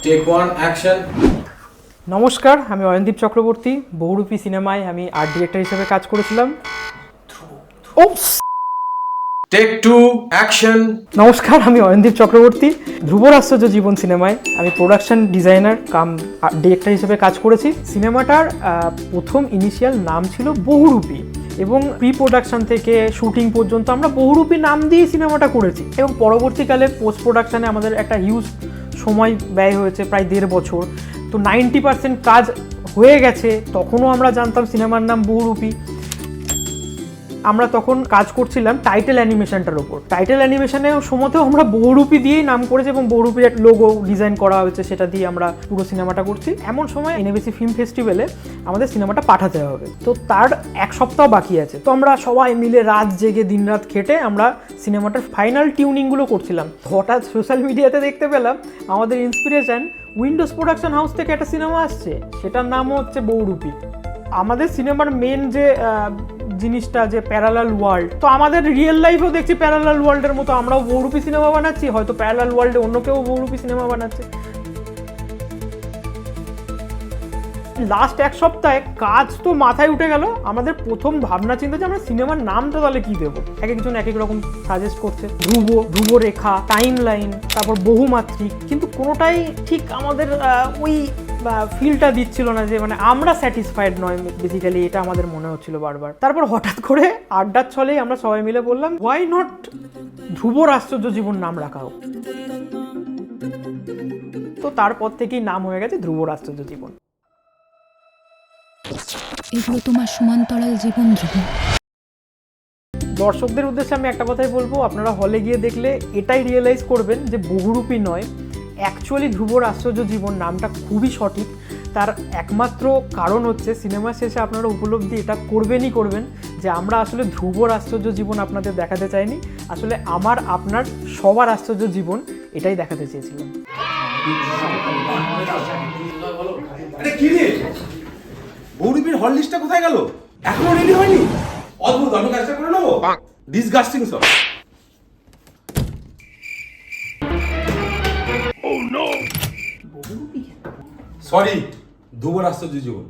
Take one action. নমস্কার, আমি অয়নদীপ চক্রবর্তী। বহুরূপী সিনেমায় আমি আর্ট ডিরেক্টর হিসেবে কাজ করেছিলাম। Take two action. নমস্কার, আমি অয়নদীপ চক্রবর্তী। ধ্রুবর আশ্চর্য জীবন সিনেমায় আমি প্রোডাকশন ডিজাইনার কাম ডিরেক্টর হিসেবে কাজ করেছি। সিনেমাটার প্রথম ইনিশিয়াল নাম ছিল বহুরূপী এবং প্রি প্রোডাকশন থেকে শুটিং পর্যন্ত আমরা বহুরূপী নাম দিয়ে সিনেমাটা করেছি এবং পরবর্তীকালে পোস্ট প্রোডাকশানে আমাদের একটা হিউজ সময় ব্যয় হয়েছে, প্রায় 1.5 বছর। তো 90% কাজ হয়ে গেছে, তখনও আমরা জানতাম সিনেমার নাম বহুরূপী। আমরা তখন কাজ করছিলাম টাইটেল অ্যানিমেশনটার ওপর। টাইটেল অ্যানিমেশনের সময়তেও আমরা বহুরূপী দিয়েই নাম করেছি এবং বহুরূপীর লোগো ডিজাইন করা হয়েছে, সেটা দিয়ে আমরা পুরো সিনেমাটা করছি। এমন সময় এনএবিসি ফিল্ম ফেস্টিভ্যালে আমাদের সিনেমাটা পাঠাতে হবে, তো তার 1 সপ্তাহ বাকি আছে। তো আমরা সবাই মিলে রাত জেগে দিনরাত খেটে আমরা সিনেমাটার ফাইনাল টিউনিংগুলো করছিলাম। হঠাৎ সোশ্যাল মিডিয়াতে দেখতে পেলাম আমাদের ইন্সপিরেশন উইন্ডোজ প্রোডাকশন হাউস থেকে একটা সিনেমা আসছে, সেটার নামও হচ্ছে বহুরূপী। আমাদের সিনেমার মেন যে জিনিসটা যে প্যারালাল ওয়ার্ল্ড, তো আমাদের রিয়েল লাইফেও দেখছি প্যারালাল ওয়ার্ল্ডের মতো আমরাও বহুরূপী সিনেমা বানাচ্ছি, হয়তো প্যারালাল ওয়ার্ল্ডে অন্য কেউ বহুরূপী সিনেমা বানাচ্ছে। লাস্ট 1 সপ্তাহে কাজ তো মাথায় উঠে গেল। আমাদের প্রথম ভাবনা চিন্তা যে আমরা সিনেমার নামটা তাহলে কি দেবো। এক একজন এক এক রকম সাজেস্ট করছে, ধ্রুবরেখা, টাইম লাইন, তারপর বহুমাত্রিক, কিন্তু কোনোটাই ঠিক আমাদের ওই ফিলটা দিচ্ছিল না, যে মানে আমরা স্যাটিসফাইড নয় বেসিক্যালি, এটা আমাদের মনে হচ্ছিল বারবার। তারপর হঠাৎ করে আড্ডার ছলেই আমরা সবাই মিলে বললাম, হোয়াই নট ধ্রুবর আশ্চর্য জীবন নাম রাখা হোক। তো তারপর থেকেই নাম হয়ে গেছে ধ্রুবর আশ্চর্য জীবন। এগুলো তোমার সমান্তরাল জীবন ধ্রুব। দর্শকদের উদ্দেশ্যে আমি একটা কথাই বলবো, আপনারা হলে গিয়ে দেখলে এটাই রিয়েলাইজ করবেন যে বহুরূপী নয়, অ্যাকচুয়ালি ধ্রুবর আশ্চর্য জীবন নামটা খুবই সঠিক। তার একমাত্র কারণ হচ্ছে সিনেমার শেষে আপনারা উপলব্ধি এটা করবেন যে আমরা আসলে ধ্রুবর আশ্চর্য জীবন আপনাদের দেখাতে চাইনি, আসলে আমার আপনার সবার আশ্চর্য জীবন এটাই দেখাতে চেয়েছিলাম। বহুরূপীর হল লিস্টটা কোথায় গেল? এখনো রেডি হয়নি? অদ্ভুত, আমি কাজটা করে নেবো। ডিসগাস্টিং সব। সরি, ধ্রুবর আশ্চর্য জীবন।